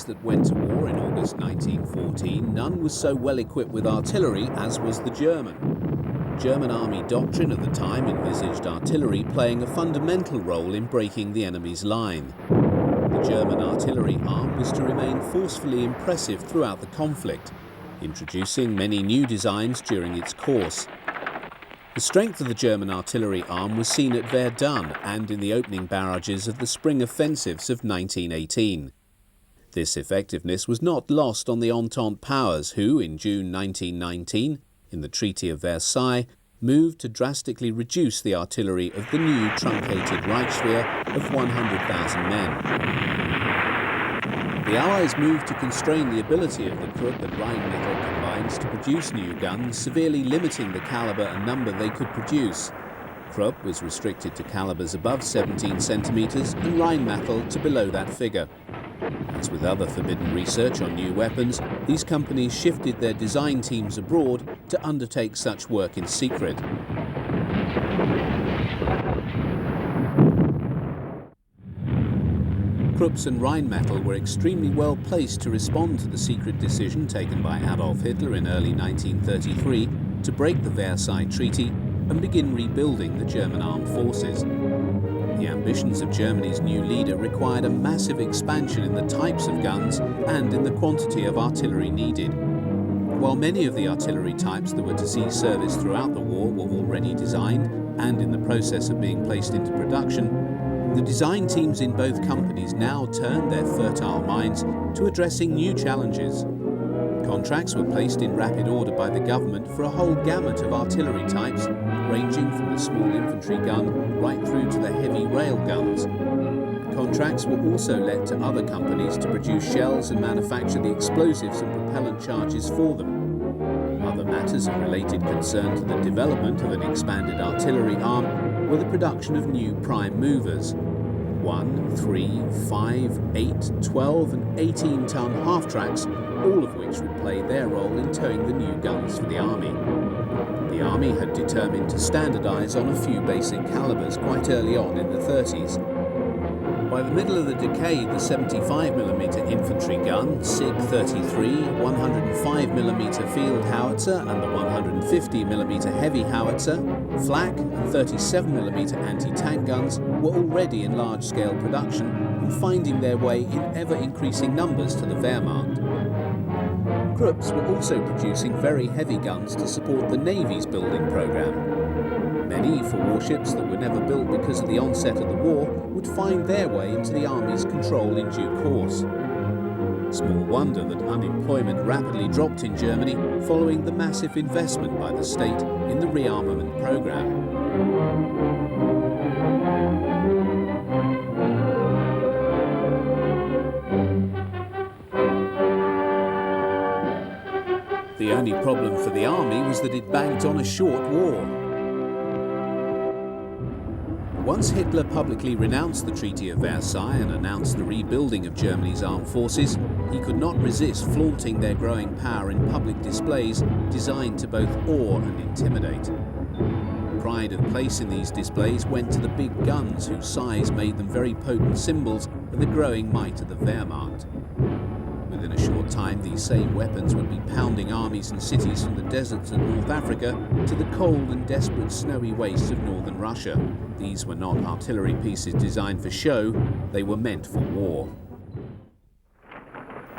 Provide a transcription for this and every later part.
armies that went to war in August 1914, none was so well equipped with artillery as was the German. German army doctrine at the time envisaged artillery playing a fundamental role in breaking the enemy's line. The German artillery arm was to remain forcefully impressive throughout the conflict, introducing many new designs during its course. The strength of the German artillery arm was seen at Verdun and in the opening barrages of the spring offensives of 1918. This effectiveness was not lost on the Entente powers who, in June 1919, in the Treaty of Versailles, moved to drastically reduce the artillery of the new truncated Reichswehr of 100,000 men. The Allies moved to constrain the ability of the Krupp and Rheinmetall combines to produce new guns, severely limiting the caliber and number they could produce. Krupp was restricted to calibers above 17 centimeters and Rheinmetall to below that figure. As with other forbidden research on new weapons, these companies shifted their design teams abroad to undertake such work in secret. Krupps and Rheinmetall were extremely well placed to respond to the secret decision taken by Adolf Hitler in early 1933 to break the Versailles Treaty and begin rebuilding the German armed forces. The ambitions of Germany's new leader required a massive expansion in the types of guns and in the quantity of artillery needed. While many of the artillery types that were to see service throughout the war were already designed and in the process of being placed into production, the design teams in both companies now turned their fertile minds to addressing new challenges. Contracts were placed in rapid order by the government for a whole gamut of artillery types, ranging from the small infantry gun right through to the heavy rail guns. Contracts were also let to other companies to produce shells and manufacture the explosives and propellant charges for them. Other matters of related concern to the development of an expanded artillery arm were the production of new prime movers. 1, 3, 5, 8, 12 and 18-ton half-tracks, all of which would play their role in towing the new guns for the army. The army had determined to standardise on a few basic calibers quite early on in the 30s. By the middle of the decade, the 75mm infantry gun, SIG-33, 105mm field howitzer and the 150mm heavy howitzer, flak and 37mm anti-tank guns were already in large-scale production and finding their way in ever-increasing numbers to the Wehrmacht. Krupps were also producing very heavy guns to support the Navy's building program. Many for warships that were never built because of the onset of the war would find their way into the Army's control in due course. Small wonder that unemployment rapidly dropped in Germany following the massive investment by the state in the rearmament program. The only problem for the army was that it banked on a short war. Once Hitler publicly renounced the Treaty of Versailles and announced the rebuilding of Germany's armed forces, he could not resist flaunting their growing power in public displays designed to both awe and intimidate. Pride of place in these displays went to the big guns whose size made them very potent symbols of the growing might of the Wehrmacht. Within a short time, these same weapons would be pounding armies and cities from the deserts of North Africa to the cold and desperate snowy wastes of northern Russia. These were not artillery pieces designed for show, they were meant for war.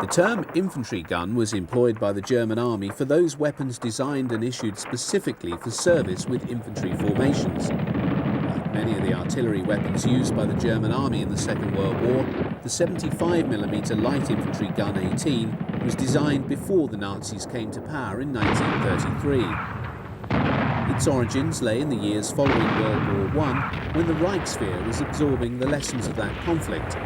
The term infantry gun was employed by the German army for those weapons designed and issued specifically for service with infantry formations. Like many of the artillery weapons used by the German army in the Second World War, the 75mm light infantry gun 18 was designed before the Nazis came to power in 1933. Its origins lay in the years following World War I, when the Reichswehr was absorbing the lessons of that conflict.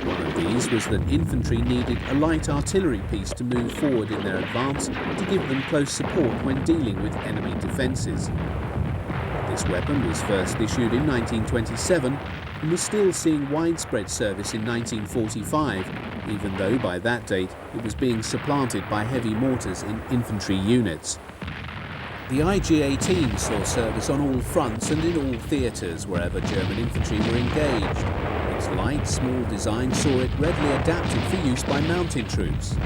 One of these was that infantry needed a light artillery piece to move forward in their advance to give them close support when dealing with enemy defences. This weapon was first issued in 1927 and was still seeing widespread service in 1945, even though by that date it was being supplanted by heavy mortars in infantry units. The IG-18 saw service on all fronts and in all theatres wherever German infantry were engaged. The Its light, small design saw it readily adapted for use by mounted troops.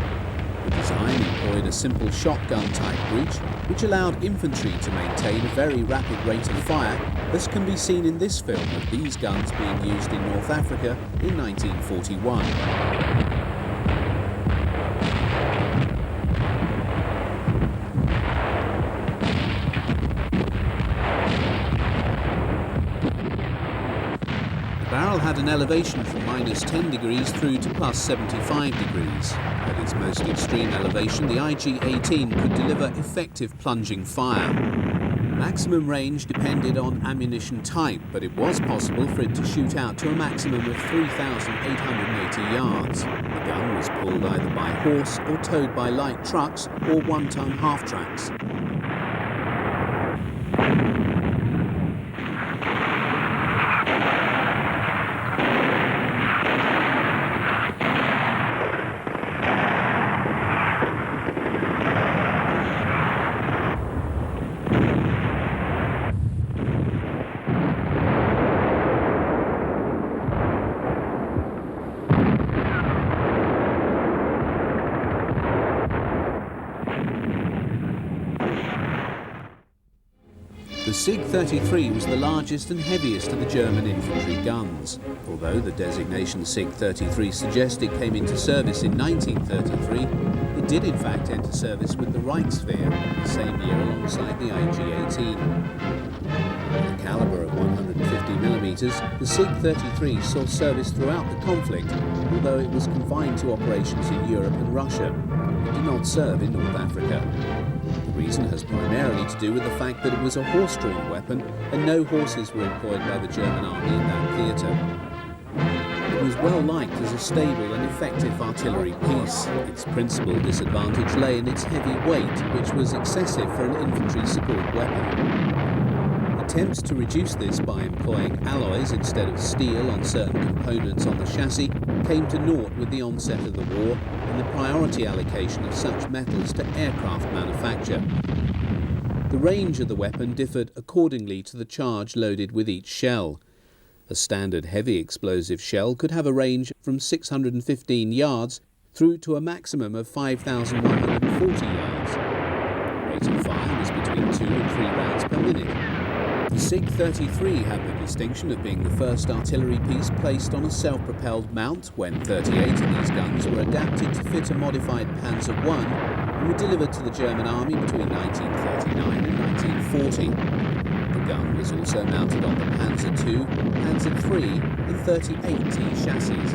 The design employed a simple shotgun-type breech, which allowed infantry to maintain a very rapid rate of fire, as can be seen in this film of these guns being used in North Africa in 1941. The barrel had an elevation from -10 degrees through to +75 degrees. At its most extreme elevation, the IG-18 could deliver effective plunging fire. Maximum range depended on ammunition type, but it was possible for it to shoot out to a maximum of 3,880 yards. The gun was pulled either by horse or towed by light trucks or one-ton half-tracks. The SIG-33 was the largest and heaviest of the German infantry guns. Although the designation SIG-33 suggests it came into service in 1933, it did in fact enter service with the Reichswehr the same year alongside the IG-18. With a caliber of 150mm, the SIG-33 saw service throughout the conflict, although it was confined to operations in Europe and Russia. It did not serve in North Africa. The reason has primarily to do with the fact that it was a horse-drawn weapon and no horses were employed by the German army in that theatre. It was well liked as a stable and effective artillery piece. Its principal disadvantage lay in its heavy weight, which was excessive for an infantry support weapon. Attempts to reduce this by employing alloys instead of steel on certain components on the chassis came to naught with the onset of the war and the priority allocation of such metals to aircraft manufacture. The range of the weapon differed accordingly to the charge loaded with each shell. A standard heavy explosive shell could have a range from 615 yards through to a maximum of 5,140 yards. Rate of fire was between 2 and 3 rounds per minute. The SIG-33 had the distinction of being the first artillery piece placed on a self-propelled mount when 38 of these guns were adapted to fit a modified Panzer I and were delivered to the German army between 1939 and 1940. The gun was also mounted on the Panzer II, Panzer III and 38T chassis.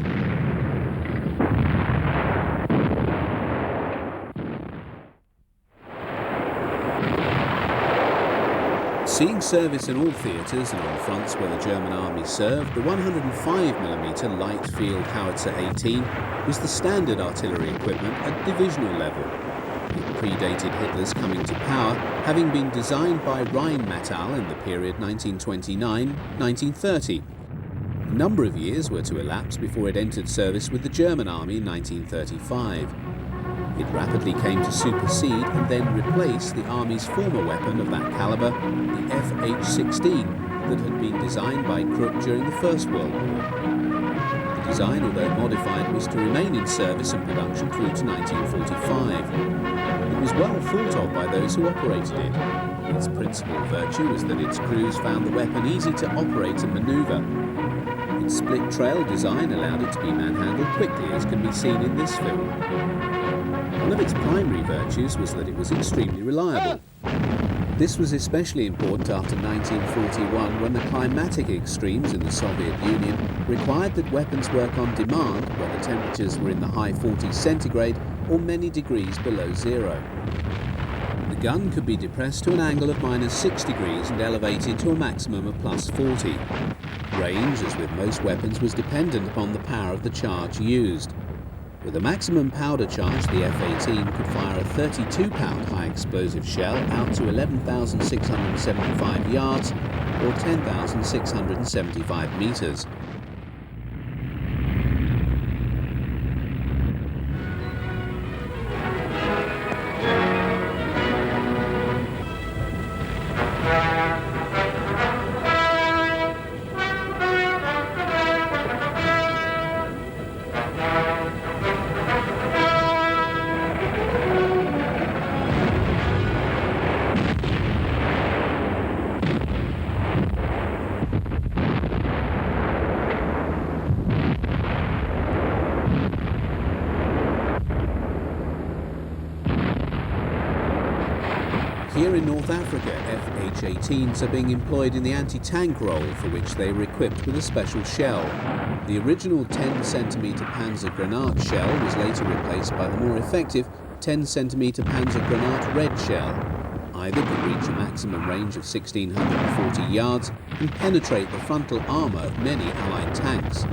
Seeing service in all theatres and on fronts where the German army served, the 105mm light field howitzer 18 was the standard artillery equipment at divisional level. It predated Hitler's coming to power, having been designed by Rheinmetall in the period 1929-1930. A number of years were to elapse before it entered service with the German army in 1935. It rapidly came to supersede and then replace the Army's former weapon of that caliber, the FH-16, that had been designed by Krupp during the First World War. The design, although modified, was to remain in service and production through to 1945. It was well thought of by those who operated it. Its principal virtue was that its crews found the weapon easy to operate and manoeuvre. Its split trail design allowed it to be manhandled quickly, as can be seen in this film. One of its primary virtues was that it was extremely reliable. This was especially important after 1941, when the climatic extremes in the Soviet Union required that weapons work on demand, whether temperatures were in the high 40s centigrade or many degrees below zero. The gun could be depressed to an angle of -6 degrees and elevated to a maximum of +40. Range, as with most weapons, was dependent upon the power of the charge used. With a maximum powder charge, the F-18 could fire a 32-pound high-explosive shell out to 11,675 yards or 10,675 metres. Here in North Africa, FH-18s are being employed in the anti-tank role, for which they were equipped with a special shell. The original 10cm Panzer Granate shell was later replaced by the more effective 10cm Panzer Granate red shell. Either could reach a maximum range of 1,640 yards and penetrate the frontal armour of many Allied tanks.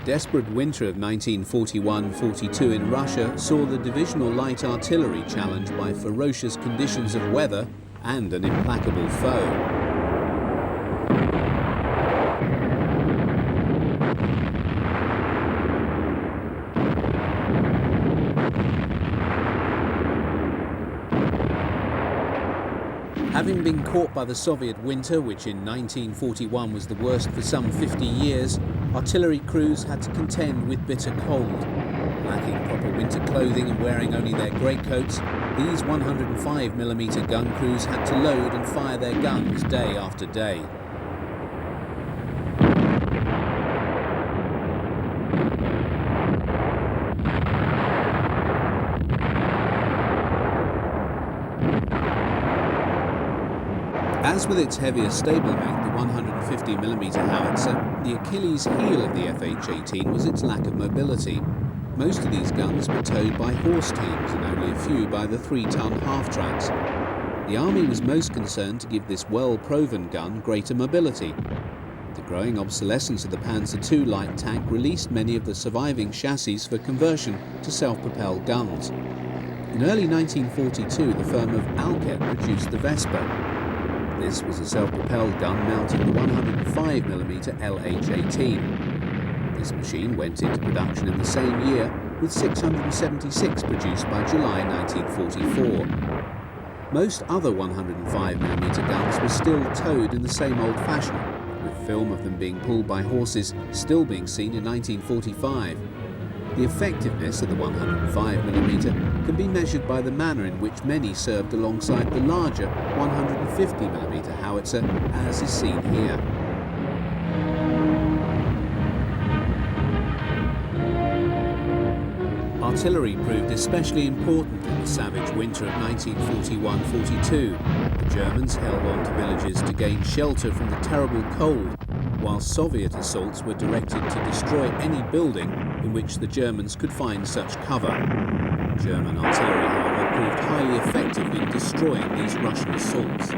The desperate winter of 1941-42 in Russia saw the divisional light artillery challenged by ferocious conditions of weather and an implacable foe. Having been caught by the Soviet winter, which in 1941 was the worst for some 50 years, artillery crews had to contend with bitter cold. Lacking proper winter clothing and wearing only their greatcoats, these 105mm gun crews had to load and fire their guns day after day. As with its heavier stablemate, the 150mm howitzer, the Achilles heel of the FH-18 was its lack of mobility. Most of these guns were towed by horse teams and only a few by the 3-ton half-tracks. The Army was most concerned to give this well-proven gun greater mobility. The growing obsolescence of the Panzer II light tank released many of the surviving chassis for conversion to self-propelled guns. In early 1942, the firm of Alket produced the Vespa. This was a self-propelled gun mounting the 105mm LH-18. This machine went into production in the same year, with 676 produced by July 1944. Most other 105mm guns were still towed in the same old fashion, with film of them being pulled by horses still being seen in 1945. The effectiveness of the 105mm can be measured by the manner in which many served alongside the larger 150mm howitzer, as is seen here. Artillery proved especially important in the savage winter of 1941-42. The Germans held on to villages to gain shelter from the terrible cold, while Soviet assaults were directed to destroy any building in which the Germans could find such cover. German artillery, however, proved highly effective in destroying these Russian assaults.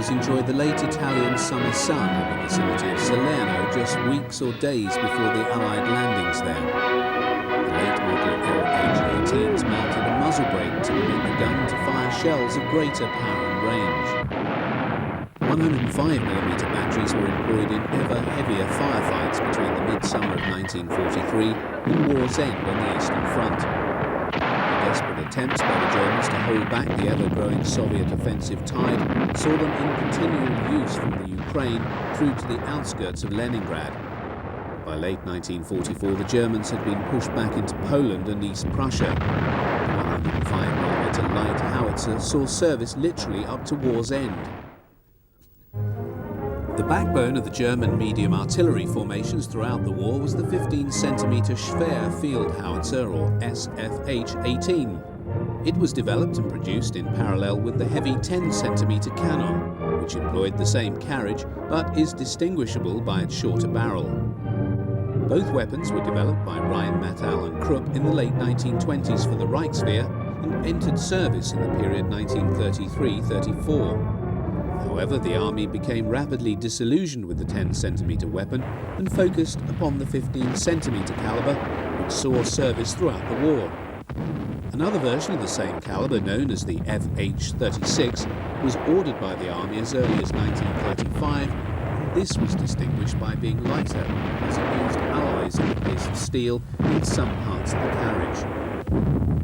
Enjoyed the late Italian summer sun in the vicinity of Salerno just weeks or days before the Allied landings there. The late model LH-18s mounted a muzzle brake to permit the gun to fire shells of greater power and range. 105mm batteries were employed in ever heavier firefights between the midsummer of 1943 and war's end on the Eastern Front. Desperate attempts by the Germans to hold back the ever-growing Soviet offensive tide saw them in continual use from the Ukraine through to the outskirts of Leningrad. By late 1944, the Germans had been pushed back into Poland and East Prussia. The 105mm light howitzer saw service literally up to war's end. The backbone of the German medium artillery formations throughout the war was the 15cm Schwer field howitzer, or SFH-18. It was developed and produced in parallel with the heavy 10-centimetre cannon, which employed the same carriage but is distinguishable by its shorter barrel. Both weapons were developed by Wehrmacht and Krupp in the late 1920s for the Reichswehr and entered service in the period 1933-34. However, the army became rapidly disillusioned with the 10-centimetre weapon and focused upon the 15-centimetre caliber, which saw service throughout the war. Another version of the same caliber, known as the FH-36, was ordered by the army as early as 1935, and this was distinguished by being lighter, as it used alloys in the place of steel in some parts of the carriage.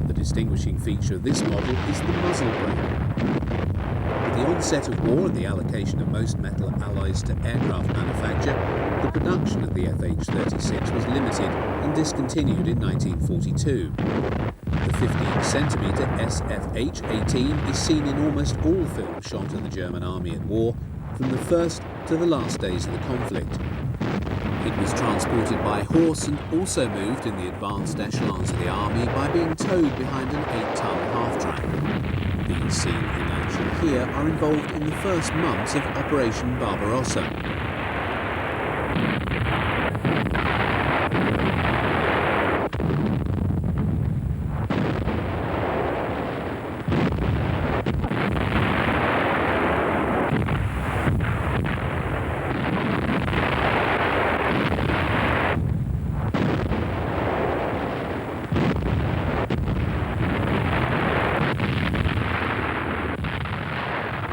The distinguishing feature of this model is the muzzle brake. With the onset of war and the allocation of most metal alloys to aircraft manufacture, the production of the FH-36 was limited and discontinued in 1942. The 15-centimetre SFH-18 is seen in almost all films shot of the German army at war, from the first to the last days of the conflict. It was transported by horse and also moved in the advanced echelons of the army by being towed behind an 8-ton half-track. These seen in action here are involved in the first months of Operation Barbarossa.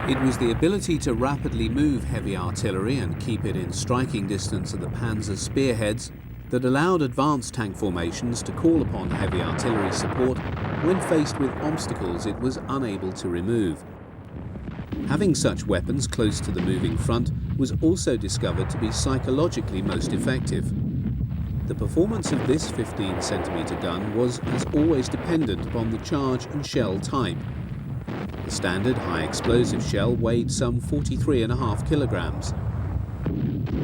It was the ability to rapidly move heavy artillery and keep it in striking distance of the panzer spearheads that allowed advanced tank formations to call upon heavy artillery support when faced with obstacles it was unable to remove. Having such weapons close to the moving front was also discovered to be psychologically most effective. The performance of this 15-centimetre gun was, as always, dependent upon the charge and shell type. The standard high-explosive shell weighed some 43.5 kilograms.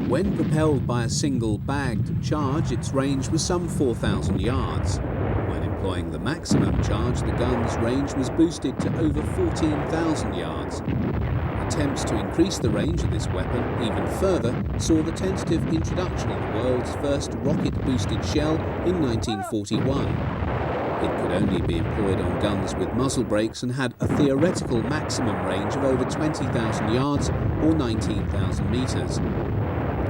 When propelled by a single bagged charge, its range was some 4,000 yards. When employing the maximum charge, the gun's range was boosted to over 14,000 yards. Attempts to increase the range of this weapon even further saw the tentative introduction of the world's first rocket-boosted shell in 1941. It could only be employed on guns with muzzle brakes and had a theoretical maximum range of over 20,000 yards or 19,000 meters.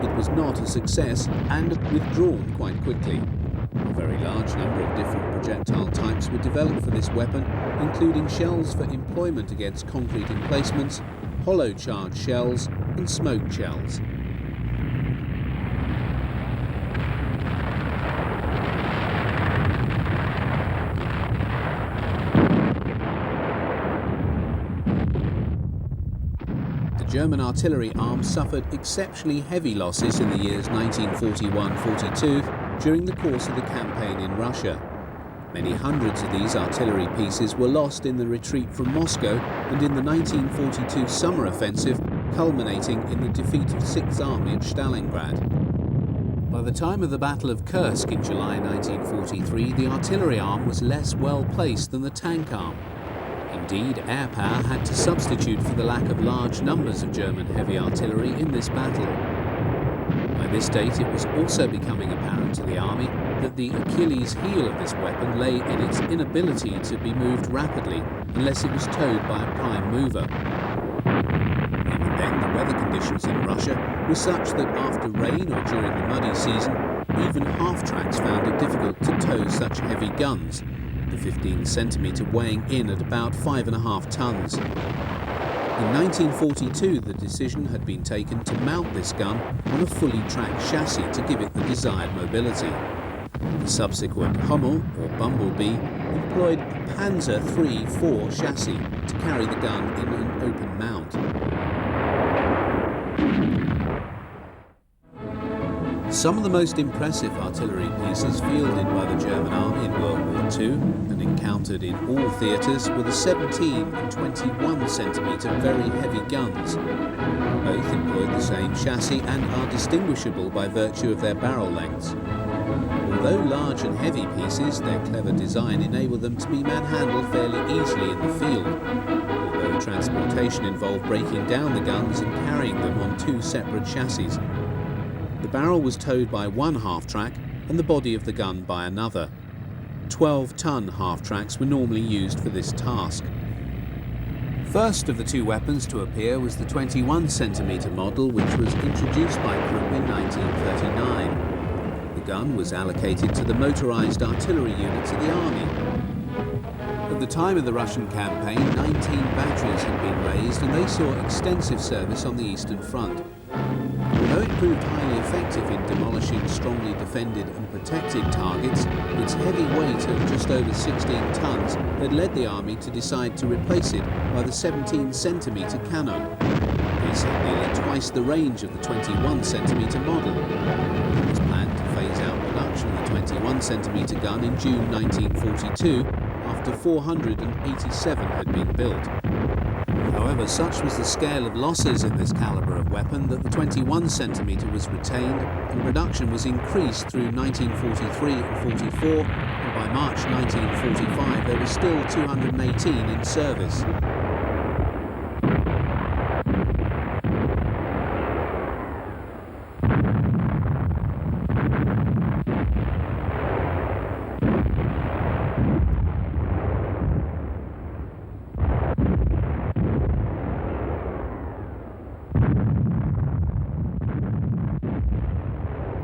It was not a success and withdrawn quite quickly. A very large number of different projectile types were developed for this weapon, including shells for employment against concrete emplacements, hollow charge shells and smoke shells. The German artillery arm suffered exceptionally heavy losses in the years 1941-42 during the course of the campaign in Russia. Many hundreds of these artillery pieces were lost in the retreat from Moscow and in the 1942 summer offensive, culminating in the defeat of 6th Army at Stalingrad. By the time of the Battle of Kursk in July 1943, the artillery arm was less well placed than the tank arm. Indeed, air power had to substitute for the lack of large numbers of German heavy artillery in this battle. By this date, it was also becoming apparent to the army that the Achilles heel of this weapon lay in its inability to be moved rapidly unless it was towed by a prime mover. Even then, the weather conditions in Russia were such that after rain or during the muddy season, even half-tracks found it difficult to tow such heavy guns, the 15-centimetre weighing in at about 5.5 tons. In 1942, the decision had been taken to mount this gun on a fully tracked chassis to give it the desired mobility. The subsequent Hummel, or Bumblebee, employed a Panzer III-4 chassis to carry the gun in an open mount. Some of the most impressive artillery pieces fielded by the German army in World War II and encountered in all theatres were the 17 and 21 centimetre very heavy guns. Both employed the same chassis and are distinguishable by virtue of their barrel lengths. Although large and heavy pieces, their clever design enabled them to be manhandled fairly easily in the field, although transportation involved breaking down the guns and carrying them on two separate chassis. The barrel was towed by one half-track and the body of the gun by another. 12-ton half-tracks were normally used for this task. First of the two weapons to appear was the 21-centimetre model, which was introduced by Krupp in 1939. The gun was allocated to the motorised artillery units of the army. At the time of the Russian campaign, 19 batteries had been raised and they saw extensive service on the Eastern Front. Although it proved highly effective in demolishing strongly defended and protected targets, its heavy weight of just over 16 tons had led the army to decide to replace it by the 17-centimetre cannon. This had nearly twice the range of the 21-centimetre model. It was planned to phase out production of the 21-centimetre gun in June 1942, after 487 had been built. However, such was the scale of losses in this calibre of weapon that the 21-centimetre was retained and production was increased through 1943 and 44, and by March 1945 there were still 218 in service.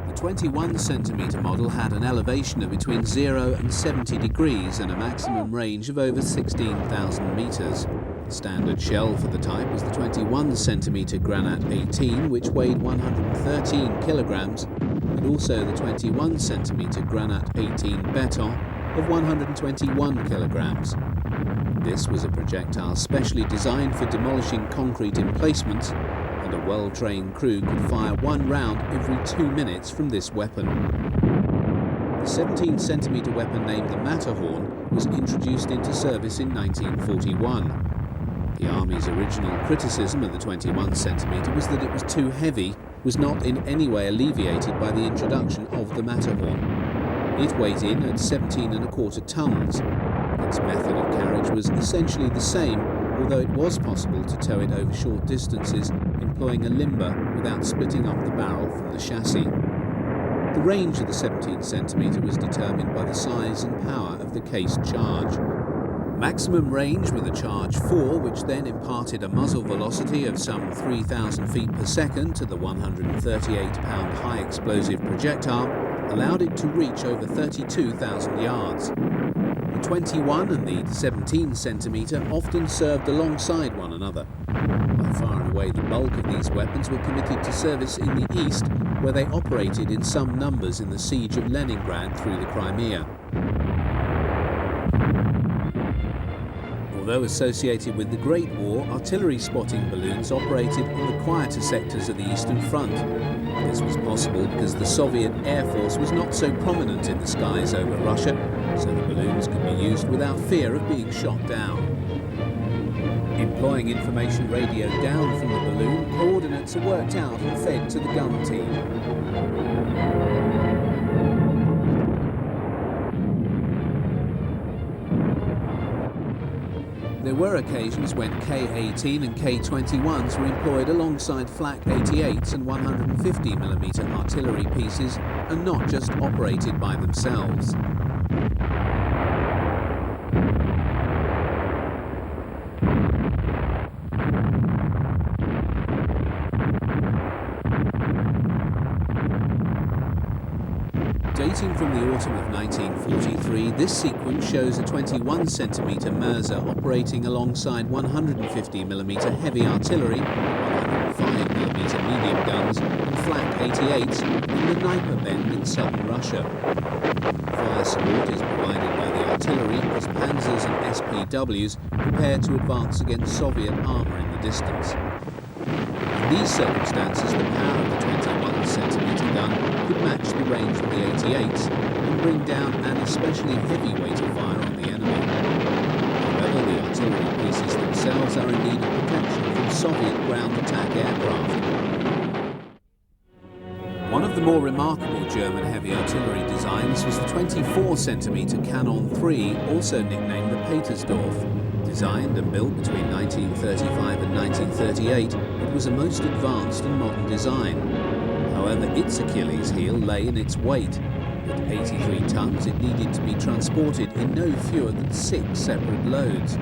The 21-centimetre model had an elevation of between 0 and 70 degrees and a maximum range of over 16,000 metres. The standard shell for the type was the 21-centimetre Granat 18, which weighed 113 kilograms, and also the 21-centimetre Granat 18 Beton of 121 kilograms. This was a projectile specially designed for demolishing concrete emplacements, and a well-trained crew could fire one round every 2 minutes from this weapon. The 17-centimetre weapon named the Matterhorn was introduced into service in 1941. The Army's original criticism of the 21-centimetre was that it was too heavy, was not in any way alleviated by the introduction of the Matterhorn. It weighed in at 17¼ tons. Its method of carriage was essentially the same, although it was possible to tow it over short distances, employing a limber without splitting up the barrel from the chassis. The range of the 17-centimetre was determined by the size and power of the cased charge. Maximum range with a charge 4, which then imparted a muzzle velocity of some 3,000 feet per second to the 138-pound high-explosive projectile, allowed it to reach over 32,000 yards. The 21 and the 17-centimetre often served alongside one another. By far and away the bulk of these weapons were committed to service in the east, where they operated in some numbers in the siege of Leningrad through the Crimea. Although associated with the Great War, artillery spotting balloons operated in the quieter sectors of the Eastern Front. This was possible because the Soviet Air Force was not so prominent in the skies over Russia, so the balloons could be used without fear of being shot down. Employing information radio down from the balloon, coordinates are worked out and fed to the gun team. There were occasions when K-18 and K-21s were employed alongside Flak 88s and 150mm artillery pieces and not just operated by themselves. Dating from the autumn of 1943, this sequence shows a 21-centimetre Mirza operating alongside 150mm heavy artillery, 105mm medium guns and Flak 88s in the Dnieper Bend in southern Russia. Fire support is provided by the artillery as Panzers and SPWs prepare to advance against Soviet armour in the distance. In these circumstances, the power of the 21-centimetre gun could match the range of the 88s and bring down an especially heavy weight of fire on the enemy. However, the artillery pieces themselves are in need of protection from Soviet ground attack aircraft. One of the more remarkable German heavy artillery designs was the 24-centimetre Cannon III, also nicknamed the Petersdorf. Designed and built between 1935 and 1938, it was a most advanced and modern design. However, its Achilles heel lay in its weight. At 83 tons, it needed to be transported in no fewer than 6 separate loads.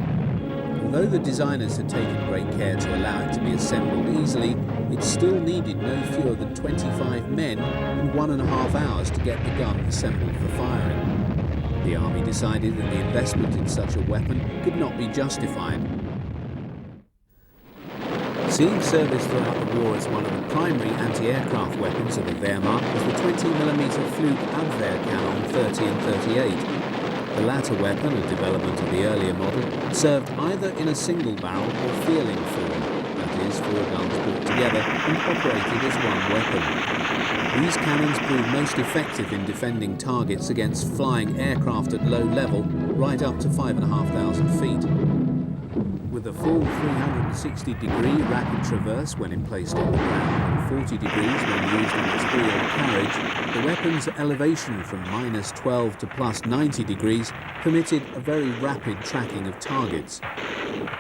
Although the designers had taken great care to allow it to be assembled easily, it still needed no fewer than 25 men and 1.5 hours to get the gun assembled for firing. The army decided that the investment in such a weapon could not be justified. Seeing service throughout the war as one of the primary anti-aircraft weapons of the Wehrmacht was the 20mm Flugabwehrkanone 30 and 38. The latter weapon, a development of the earlier model, served either in a single barrel or feeling form, that is, 4 guns brought together and operated as one weapon. These cannons proved most effective in defending targets against flying aircraft at low level, right up to 5,500 feet. With a full 360-degree rapid traverse when placed on the ground and 40 degrees when used in its wheeled carriage, the weapon's elevation from -12 to +90 degrees permitted a very rapid tracking of targets.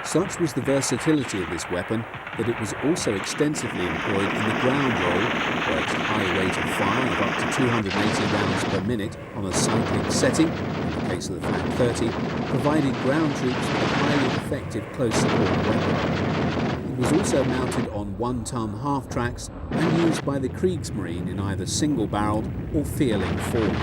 Such was the versatility of this weapon that it was also extensively employed in the ground role, where its high rate of fire of up to 280 rounds per minute on a cycling setting, in the case of the Flak 30, provided ground troops with a highly effective close support weapon. It was also mounted on 1-ton half-tracks and used by the Kriegsmarine in either single-barreled or feeling form.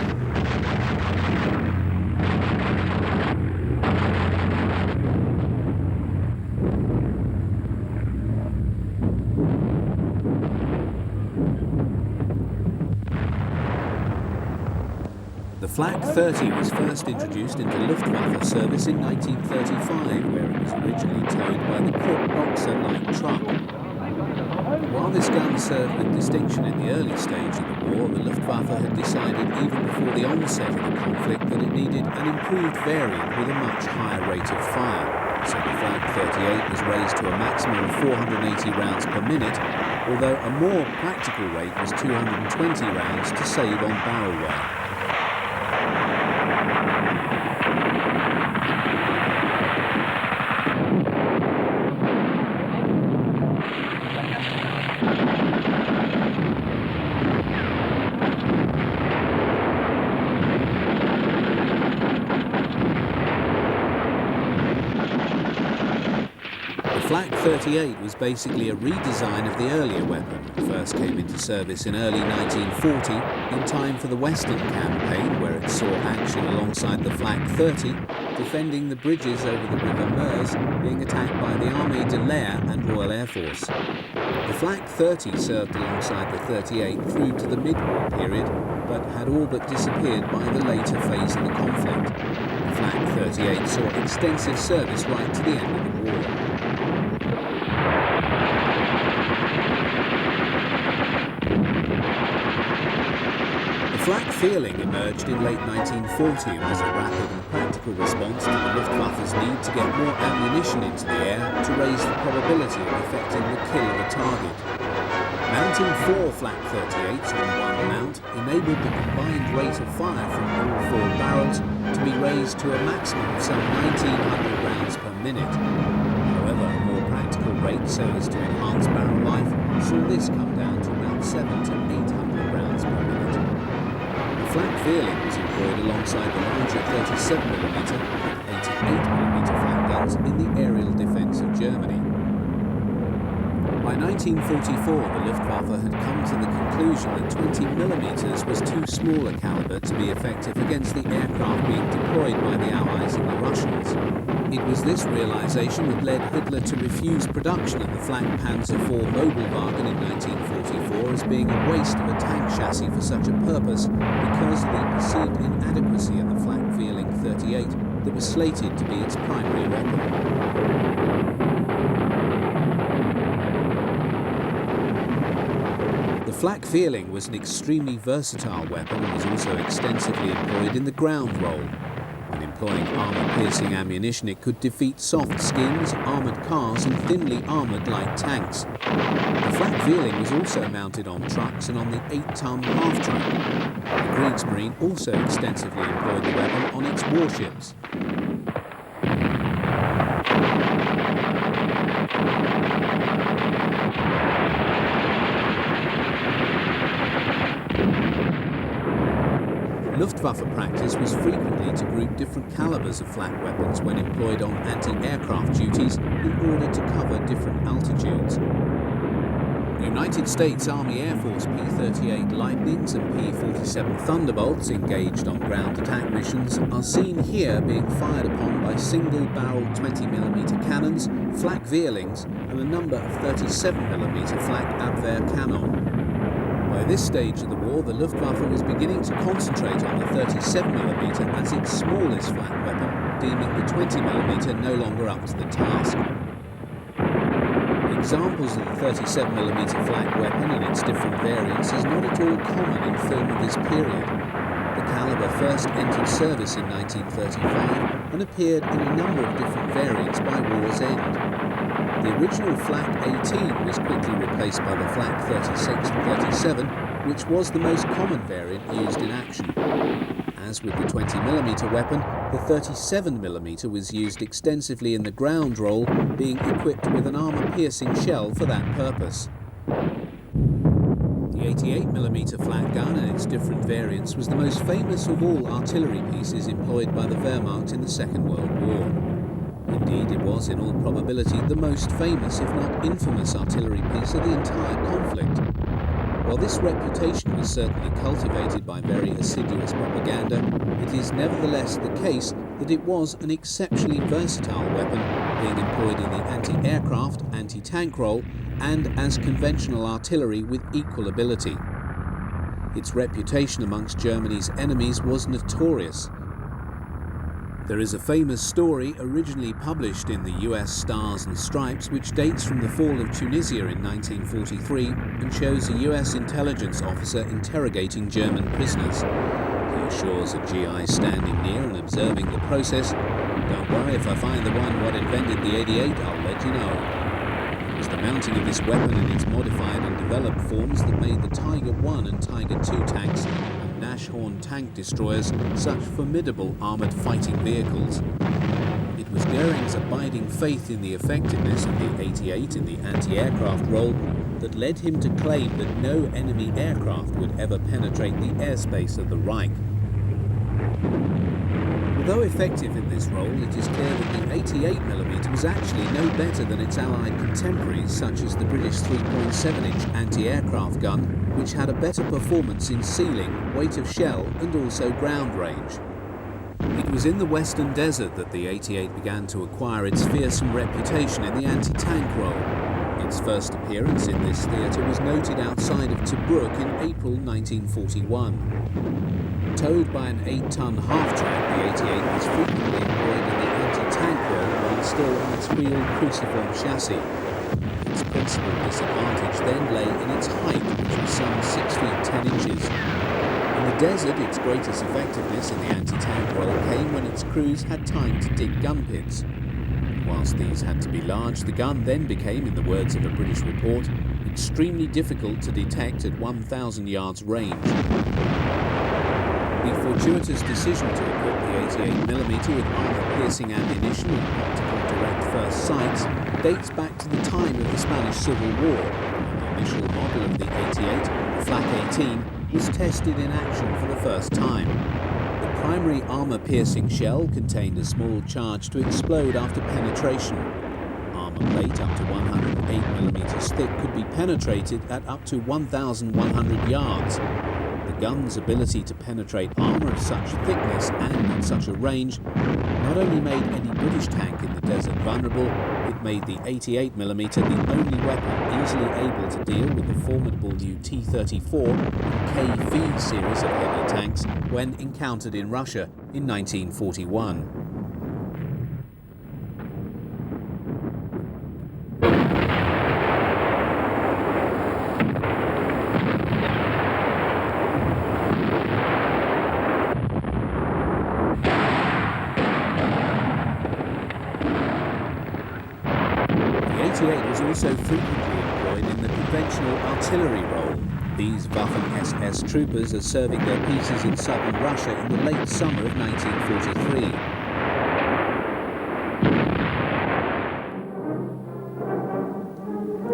The Flak 30 was first introduced into Luftwaffe service in 1935, where it was originally towed by the Krupp Boxer light truck. While this gun served with distinction in the early stage of the war, the Luftwaffe had decided even before the onset of the conflict that it needed an improved variant with a much higher rate of fire. So the Flak 38 was raised to a maximum of 480 rounds per minute, although a more practical rate was 220 rounds to save on barrel wear. The Flak 38 was basically a redesign of the earlier weapon and first came into service in early 1940 in time for the Western Campaign, where it saw action alongside the Flak 30, defending the bridges over the River Meuse being attacked by the Armée de l'Air and Royal Air Force. The Flak 30 served alongside the 38 through to the mid-war period, but had all but disappeared by the later phase of the conflict. The Flak 38 saw extensive service right to the end of the war. The Flak feeling emerged in late 1940 and was a rapid and practical response to the Luftwaffe's need to get more ammunition into the air to raise the probability of effecting the kill of a target. Mounting 4 Flak 38s on one mount enabled the combined rate of fire from all 4 barrels to be raised to a maximum of some 1,900 rounds per minute. However, a more practical rate so as to enhance barrel life saw this come down to around 700 to 800 rounds per minute. The Flak feeling was employed alongside the larger 37mm and 88mm flak guns in the aerial defence of Germany. By 1944, the Luftwaffe had come to the conclusion that 20mm was too small a calibre to be effective against the aircraft being deployed by the Allies and the Russians. It was this realisation that led Hitler to refuse production of the Flak Panzer IV Mobilwagen in 1944 as being a waste of a tank chassis for such a purpose because of the perceived inadequacy of the Flak feeling 38 that was slated to be its primary weapon. The Flak feeling was an extremely versatile weapon and was also extensively employed in the ground role. When employing armor-piercing ammunition, it could defeat soft skins, armoured cars and thinly armoured light tanks. The flak Vierling was also mounted on trucks and on the 8-ton half-track. The Kriegsmarine also extensively employed the weapon on its warships. Luftwaffe practice was frequently to group different calibers of flak weapons when employed on anti-aircraft duties in order to cover different altitudes. United States Army Air Force P-38 Lightnings and P-47 Thunderbolts engaged on ground attack missions are seen here being fired upon by single-barreled 20mm cannons, flak Vierlings and a number of 37mm flak Abwehr cannon. By this stage of the war, the Luftwaffe was beginning to concentrate on the 37mm as its smallest flak weapon, deeming the 20mm no longer up to the task. Examples of the 37mm flak weapon and its different variants is not at all common in film of this period. The caliber first entered service in 1935 and appeared in a number of different variants by war's end. The original flak 18 was quickly replaced by the flak 36 and 37, which was the most common variant used in action. As with the 20mm weapon, the 37mm was used extensively in the ground role, being equipped with an armour-piercing shell for that purpose. The 88mm flak gun and its different variants was the most famous of all artillery pieces employed by the Wehrmacht in the Second World War. Indeed, it was, in all probability, the most famous, if not infamous, artillery piece of the entire conflict. While this reputation was certainly cultivated by very assiduous propaganda, it is nevertheless the case that it was an exceptionally versatile weapon, being employed in the anti-aircraft, anti-tank role, and as conventional artillery with equal ability. Its reputation amongst Germany's enemies was notorious. There is a famous story originally published in the US Stars and Stripes which dates from the fall of Tunisia in 1943 and shows a US intelligence officer interrogating German prisoners. He assures a GI standing near and observing the process, "Don't worry, if I find the one what invented the 88, I'll let you know." It was the mounting of this weapon in its modified and developed forms that made the Tiger I and Tiger II tanks Nashorn tank destroyers such formidable armoured fighting vehicles. It was Goering's abiding faith in the effectiveness of the 88 in the anti-aircraft role that led him to claim that no enemy aircraft would ever penetrate the airspace of the Reich. Although effective in this role, it is clear that the 88mm was actually no better than its Allied contemporaries, such as the British 3.7-inch anti-aircraft gun, which had a better performance in ceiling, weight of shell and also ground range. It was in the Western Desert that the 88 began to acquire its fearsome reputation in the anti-tank role. Its first appearance in this theatre was noted outside of Tobruk in April 1941. Towed by an 8-ton half-track, the 88 was frequently employed in the anti-tank role while still on its wheeled cruciform chassis. Its principal disadvantage then lay in its height, which was some 6 feet 10 inches. In the desert, its greatest effectiveness in the anti-tank role came when its crews had time to dig gun pits. Whilst these had to be large, the gun then became, in the words of a British report, extremely difficult to detect at 1,000 yards range. The fortuitous decision to equip the 88mm with armour-piercing ammunition and optical direct first sights dates back to the time of the Spanish Civil War, when the initial model of the 88, the Flak 18, was tested in action for the first time. The primary armour-piercing shell contained a small charge to explode after penetration. Armour plate up to 108mm thick could be penetrated at up to 1,100 yards. The gun's ability to penetrate armour of such thickness and at such a range not only made any British tank in the desert vulnerable, it made the 88mm the only weapon easily able to deal with the formidable new T-34 and KV series of heavy tanks when encountered in Russia in 1941. 88 was also frequently employed in the conventional artillery role. These Waffen-SS troopers are serving their pieces in southern Russia in the late summer of 1943.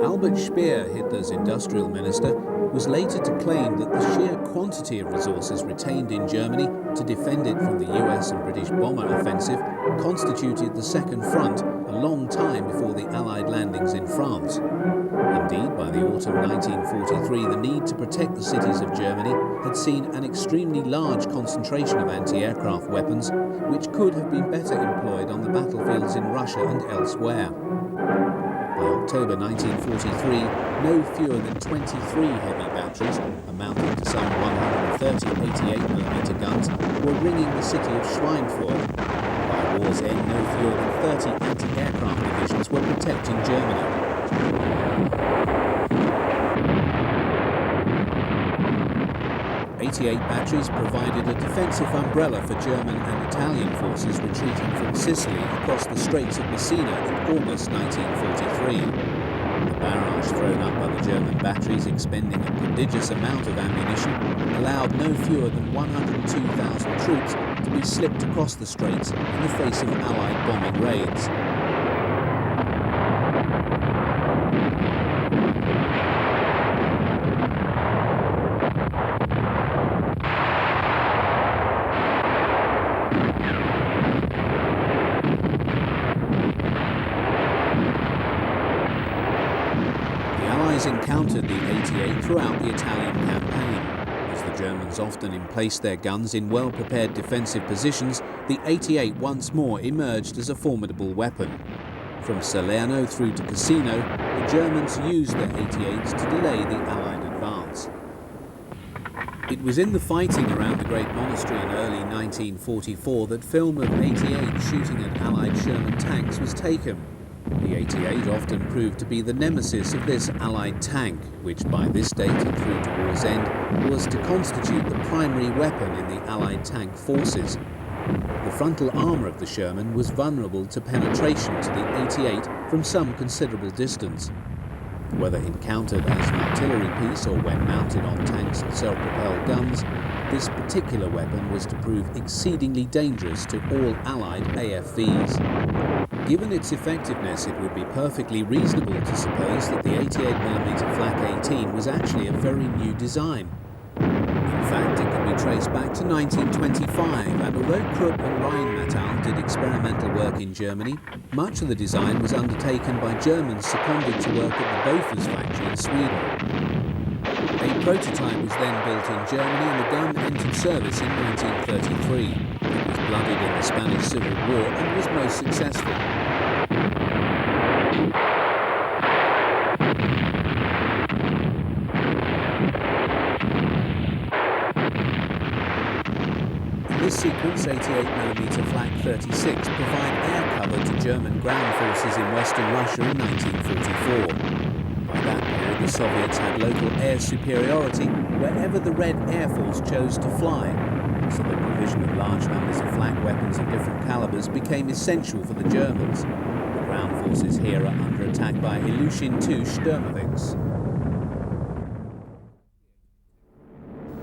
Albert Speer, Hitler's industrial minister, was later to claim that the sheer quantity of resources retained in Germany to defend it from the US and British bomber offensive constituted the Second Front a long time before the Allied landings in France. Indeed, by the autumn 1943, the need to protect the cities of Germany had seen an extremely large concentration of anti-aircraft weapons, which could have been better employed on the battlefields in Russia and elsewhere. By October 1943, no fewer than 23 heavy batteries, amounting to some 130 88mm guns, were ringing the city of Schweinfurt. By war's end, no fewer than 30 anti-aircraft divisions were protecting Germany. 88 batteries provided a defensive umbrella for German and Italian forces retreating from Sicily across the Straits of Messina in August 1943. The barrage thrown up by the German batteries, expending a prodigious amount of ammunition, allowed no fewer than 102,000 troops to be slipped across the straits in the face of Allied bombing raids. Encountered the 88 throughout the Italian campaign. As the Germans often emplaced their guns in well-prepared defensive positions, the 88 once more emerged as a formidable weapon. From Salerno through to Cassino, the Germans used their 88s to delay the Allied advance. It was in the fighting around the Great Monastery in early 1944 that film of 88 shooting at Allied Sherman tanks was taken. The 88 often proved to be the nemesis of this Allied tank, which by this date and through to war's end was to constitute the primary weapon in the Allied tank forces. The frontal armour of the Sherman was vulnerable to penetration to the 88 from some considerable distance. Whether encountered as an artillery piece or when mounted on tanks and self-propelled guns, this particular weapon was to prove exceedingly dangerous to all Allied AFVs. Given its effectiveness, it would be perfectly reasonable to suppose that the 88mm Flak 18 was actually a very new design. In fact, it can be traced back to 1925, and although Krupp and Rheinmetall did experimental work in Germany, much of the design was undertaken by Germans seconded to work at the Bofors factory in Sweden. A prototype was then built in Germany and the gun entered service in 1933. It was blooded in the Spanish Civil War and was most successful. In this sequence, 88mm Flak 36 provide air cover to German ground forces in western Russia in 1944. By that period, the Soviets had local air superiority wherever the Red Air Force chose to fly, so the provision of large numbers of flak weapons of different calibers became essential for the Germans. The ground forces here are under attack by Ilyushin II Sturmovix.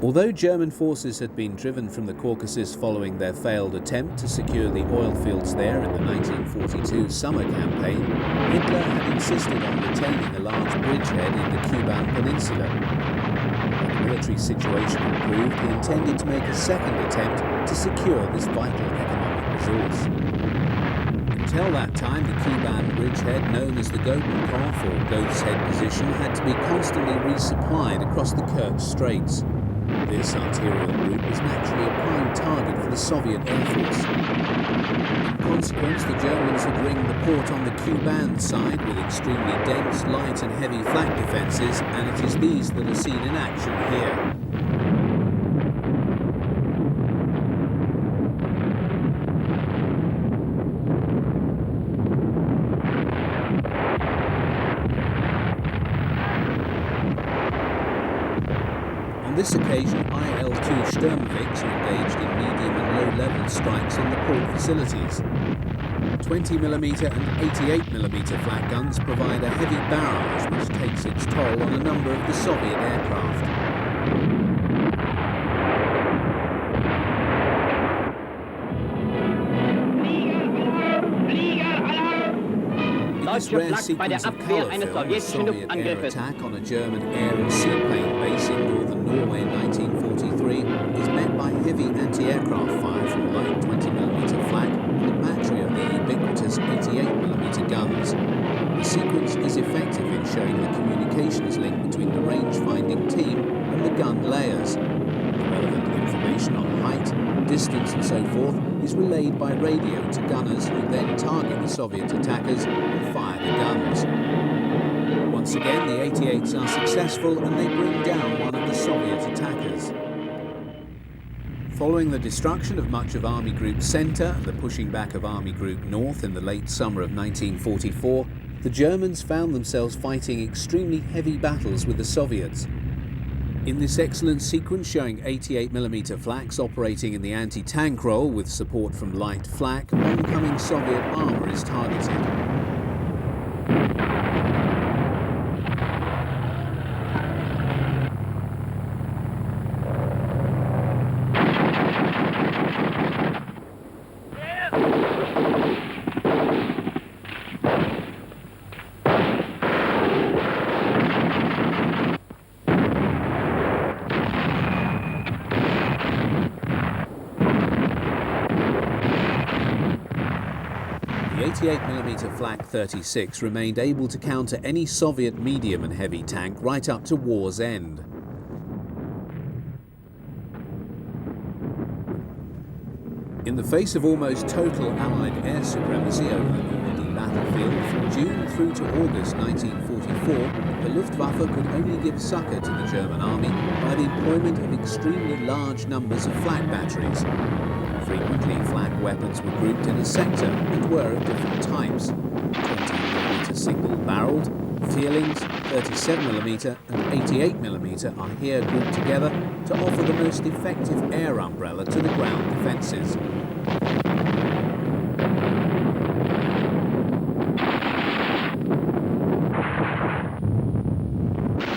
Although German forces had been driven from the Caucasus following their failed attempt to secure the oil fields there in the 1942 summer campaign, Hitler had insisted on retaining a large bridgehead in the Kuban Peninsula. When the military situation improved, he intended to make a second attempt to secure this vital economic resource. Until that time, the Kuban bridgehead, known as the Gotenkopf or Goat's Head position, had to be constantly resupplied across the Kerch Straits. This arterial route was naturally a prime target for the Soviet Air Force. In consequence, the Germans had ringed the port on the Kuban side with extremely dense, light and heavy flak defences, and it is these that are seen in action here. On this occasion, IL-2 Sturmovix were engaged in medium and low-level strikes on the port facilities. 20mm and 88mm flak guns provide a heavy barrage which takes its toll on a number of the Soviet aircraft. In this rare sequence of colour film, a Soviet air attack on a German air and seaplane base in northern Norway in 1943 is met by heavy anti-aircraft fire from light 20mm flak and a battery of the ubiquitous 88mm guns. The sequence is effective in showing the communications link between the range-finding team and the gun layers. The relevant information on height, distance and so forth is relayed by radio to gunners who then target the Soviet attackers and fire the guns. Once again, the 88s are successful and they bring down one of the Soviet attackers. Following the destruction of much of Army Group Centre and the pushing back of Army Group North in the late summer of 1944, the Germans found themselves fighting extremely heavy battles with the Soviets. In this excellent sequence showing 88mm flaks operating in the anti-tank role with support from light flak, oncoming Soviet armour is targeted. The 88mm flak 36 remained able to counter any Soviet medium and heavy tank right up to war's end. In the face of almost total Allied air supremacy over the Normandy battlefield, from June through to August 1944, the Luftwaffe could only give succour to the German army by the employment of extremely large numbers of flak batteries. Frequently, flak weapons were grouped in a sector and were of different types. 20mm single-barrelled, Feelings, 37mm and 88mm are here grouped together to offer the most effective air umbrella to the ground defences.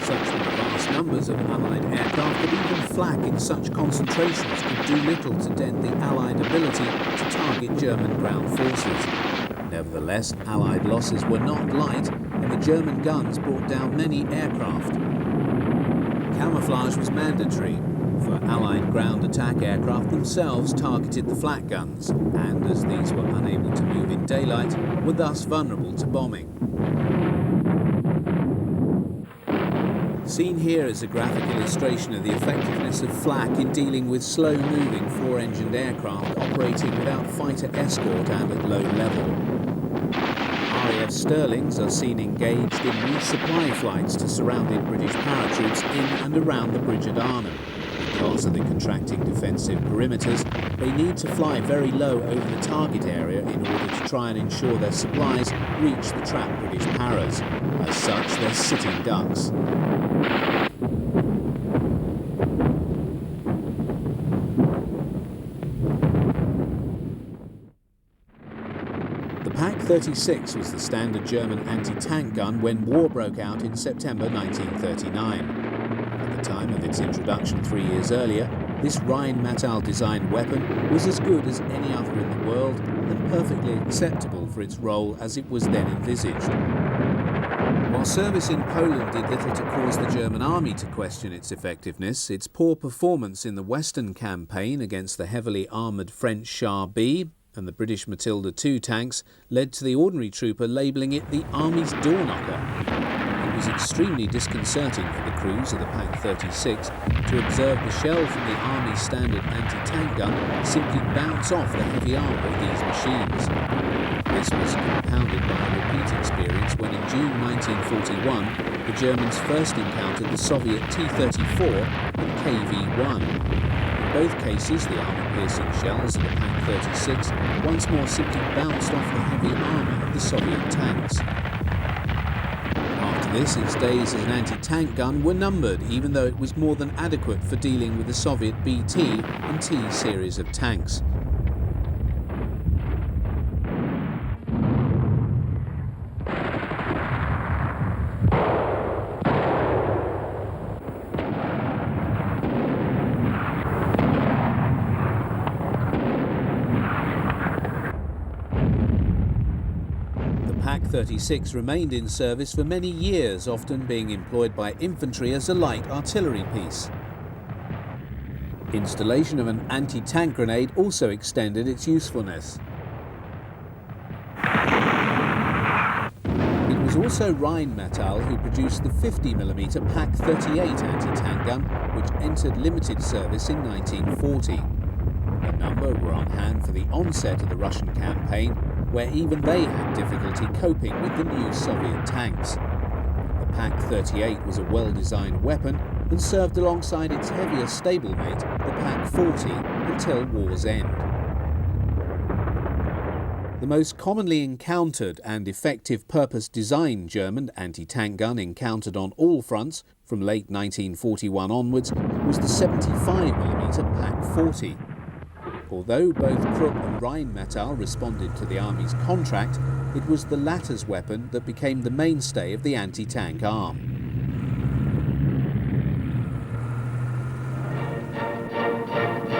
Such were the vast numbers of Allied aircraft that even flak in such concentrations could do little to dent the Allied ability to target German ground forces. Nevertheless, Allied losses were not light, and the German guns brought down many aircraft. Camouflage was mandatory, for Allied ground attack aircraft themselves targeted the flak guns, and as these were unable to move in daylight, were thus vulnerable to bombing. Seen here is a graphic illustration of the effectiveness of flak in dealing with slow-moving four-engined aircraft operating without fighter escort and at low level. RAF Sterlings are seen engaged in resupply flights to surrounded British paratroops in and around the bridge at Arnhem. Because of the contracting defensive perimeters, they need to fly very low over the target area in order to try and ensure their supplies reach the trapped British paras. As such, they're sitting ducks. The Pak-36 was the standard German anti-tank gun when war broke out in September 1939. At the time of its introduction 3 years earlier, this Rheinmetall-designed weapon was as good as any other in the world and perfectly acceptable for its role as it was then envisaged. While service in Poland did little to cause the German army to question its effectiveness, its poor performance in the Western campaign against the heavily armoured French Char B and the British Matilda II tanks led to the ordinary trooper labelling it the Army's door knocker. It was extremely disconcerting for the crews of the Pak-36 to observe the shell from the Army's standard anti-tank gun simply bounce off the heavy armour of these machines. This was compounded by a repeat experience when in June 1941 the Germans first encountered the Soviet T-34 and KV-1. In both cases, the armour-piercing shells of the Pak-36 once more simply bounced off the heavy armour of the Soviet tanks. After this, its days as an anti-tank gun were numbered, even though it was more than adequate for dealing with the Soviet BT and T series of tanks. Pak 36 remained in service for many years, often being employed by infantry as a light artillery piece. Installation of an anti-tank grenade also extended its usefulness. It was also Rheinmetall who produced the 50mm Pak 38 anti-tank gun, which entered limited service in 1940. A number were on hand for the onset of the Russian campaign, where even they had difficulty coping with the new Soviet tanks. The Pak 38 was a well-designed weapon and served alongside its heavier stablemate, the Pak 40, until war's end. The most commonly encountered and effective purpose-designed German anti-tank gun encountered on all fronts from late 1941 onwards was the 75mm Pak 40. Although both Krupp and Rheinmetall responded to the Army's contract, it was the latter's weapon that became the mainstay of the anti-tank arm.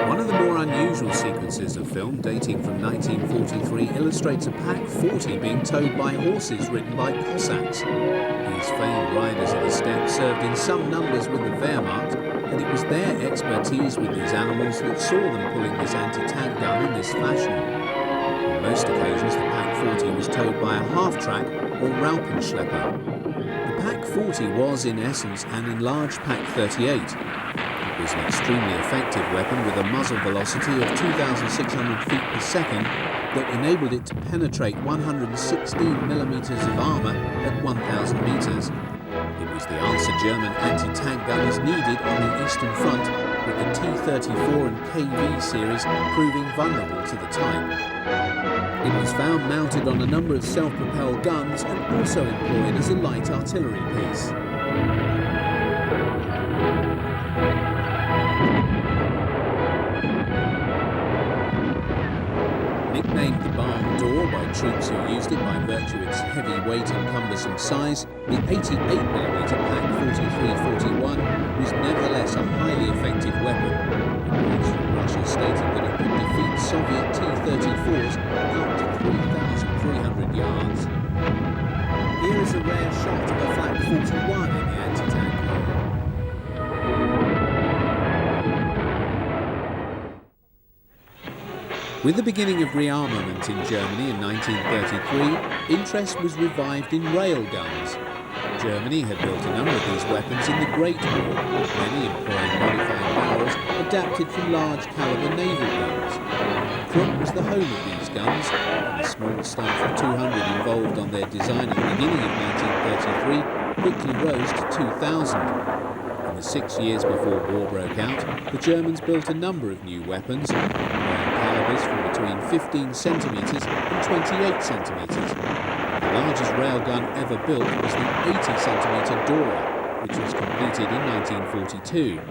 One of the more unusual sequences of film, dating from 1943, illustrates a Pak 40 being towed by horses ridden by Cossacks. These famed riders of the steppe served in some numbers with the Wehrmacht, and it was their expertise with these animals that saw them pulling this anti-tank gun in this fashion. On most occasions, the Pak 40 was towed by a half-track or Raupenschlepper. The Pak 40 was, in essence, an enlarged Pak 38. It was an extremely effective weapon with a muzzle velocity of 2,600 feet per second that enabled it to penetrate 116mm of armour at 1,000 metres. It was the answer German anti-tank gunners needed on the Eastern Front, with the T-34 and KV series proving vulnerable to the type. It was found mounted on a number of self-propelled guns and also employed as a light artillery piece. Nicknamed the barn door by troops who used it by virtue of its heavy weight and cumbersome size, the 88mm Pak 43-41 was nevertheless a highly effective weapon. Reports from Russia stated that it could defeat Soviet T-34s out to 3,300 yards. Here is a rare shot of a Flak 41 in the anti-tank role. With the beginning of rearmament in Germany in 1933, interest was revived in railguns. Germany had built a number of these weapons in the Great War, many employing modified barrels adapted from large caliber naval guns. Krupp was the home of these guns, and a small staff of 200 involved on their design at the beginning of 1933 quickly rose to 2,000. In the 6 years before war broke out, the Germans built a number of new weapons, calibers from between 15 centimetres and 28 centimetres. The largest railgun ever built was the 80cm Dora, which was completed in 1942.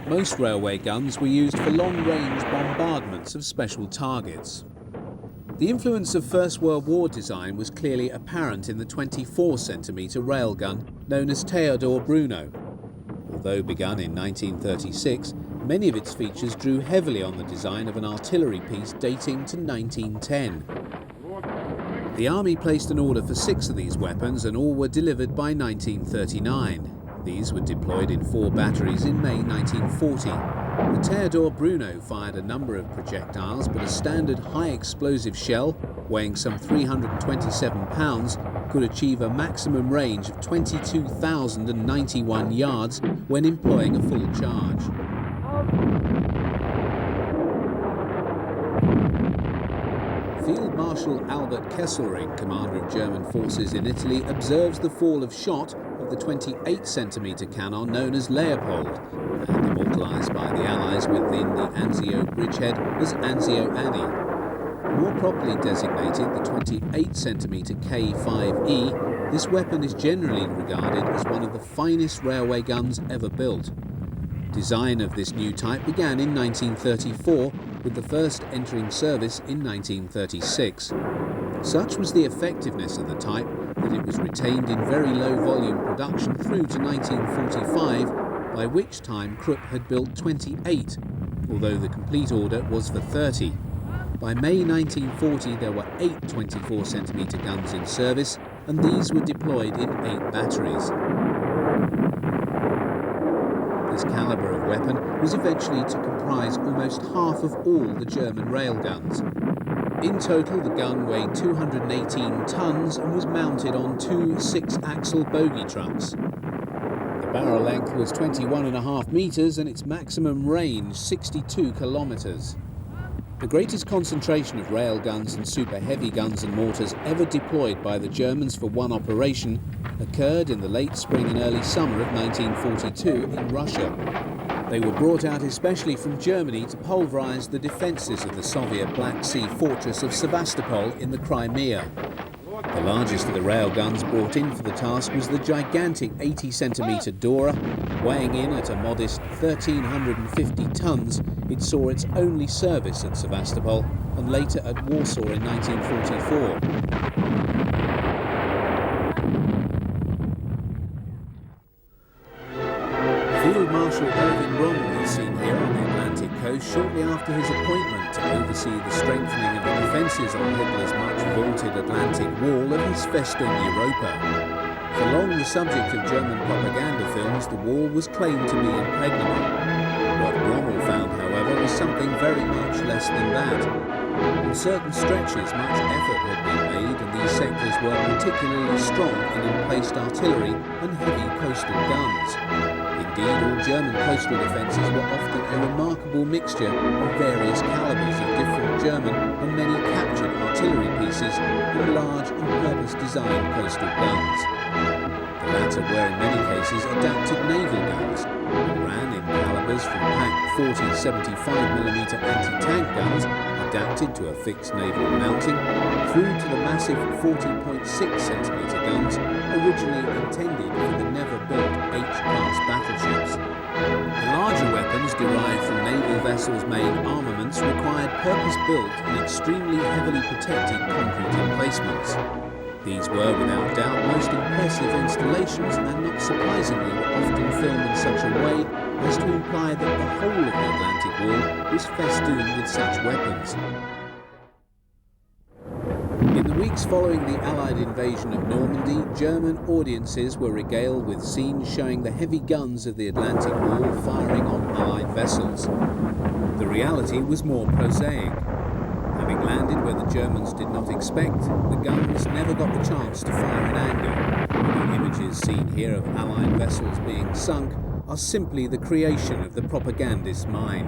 Most railway guns were used for long-range bombardments of special targets. The influence of First World War design was clearly apparent in the 24cm railgun known as Theodor Bruno. Although begun in 1936, many of its features drew heavily on the design of an artillery piece dating to 1910. The Army placed an order for 6 of these weapons, and all were delivered by 1939. These were deployed in 4 batteries in May 1940. The Theodor Bruno fired a number of projectiles, but a standard high-explosive shell, weighing some 327 pounds, could achieve a maximum range of 22,091 yards when employing a full charge. Field Marshal Albert Kesselring, commander of German forces in Italy, observes the fall of shot of the 28cm cannon known as Leopold, and immortalised by the Allies within the Anzio bridgehead as Anzio Annie. More properly designated the 28cm K5E, this weapon is generally regarded as one of the finest railway guns ever built. Design of this new type began in 1934, with the first entering service in 1936. Such was the effectiveness of the type that it was retained in very low volume production through to 1945, by which time Krupp had built 28, although the complete order was for 30. By May 1940 there were 8 24cm guns in service, and these were deployed in 8 batteries. This calibre of weapon was eventually to comprise almost half of all the German railguns. In total, the gun weighed 218 tons and was mounted on 2 6-axle bogie trucks. The barrel length was 21.5 metres and its maximum range 62 kilometres. The greatest concentration of railguns and super heavy guns and mortars ever deployed by the Germans for one operation occurred in the late spring and early summer of 1942 in Russia. They were brought out especially from Germany to pulverise the defences of the Soviet Black Sea fortress of Sevastopol in the Crimea. The largest of the railguns brought in for the task was the gigantic 80cm Dora. Weighing in at a modest 1,350 tons, it saw its only service at Sevastopol and later at Warsaw in 1944. Field Marshal Erwin Rommel is seen here on the Atlantic coast shortly after his appointment to oversee the strengthening of the defences on Hitler's much-vaunted Atlantic Wall of his Festung Europa. For long the subject of German propaganda films, the wall was claimed to be impregnable. What Rommel found, however, was something very much less than that. On certain stretches, much effort had been made, and these sectors were particularly strong in emplaced artillery and heavy coastal guns. Indeed, all German coastal defences were often a remarkable mixture of various calibres of different German and many captured artillery pieces and large and purpose-designed coastal guns. The latter were in many cases adapted naval guns and ran in calibres from packed 40-75mm anti-tank guns adapted to a fixed naval mounting through to the massive 40.6cm guns originally intended for the never-built H-class battleships. The larger weapons derived from naval vessels' main armaments required purpose-built and extremely heavily protected concrete emplacements. These were, without doubt, most impressive installations and, not surprisingly, were often filmed in such a way as to imply that the whole of the Atlantic Wall was festooned with such weapons. In the weeks following the Allied invasion of Normandy, German audiences were regaled with scenes showing the heavy guns of the Atlantic Wall firing on Allied vessels. The reality was more prosaic. Having landed where the Germans did not expect, the guns never got the chance to fire in anger. The images seen here of Allied vessels being sunk are simply the creation of the propagandist's mind.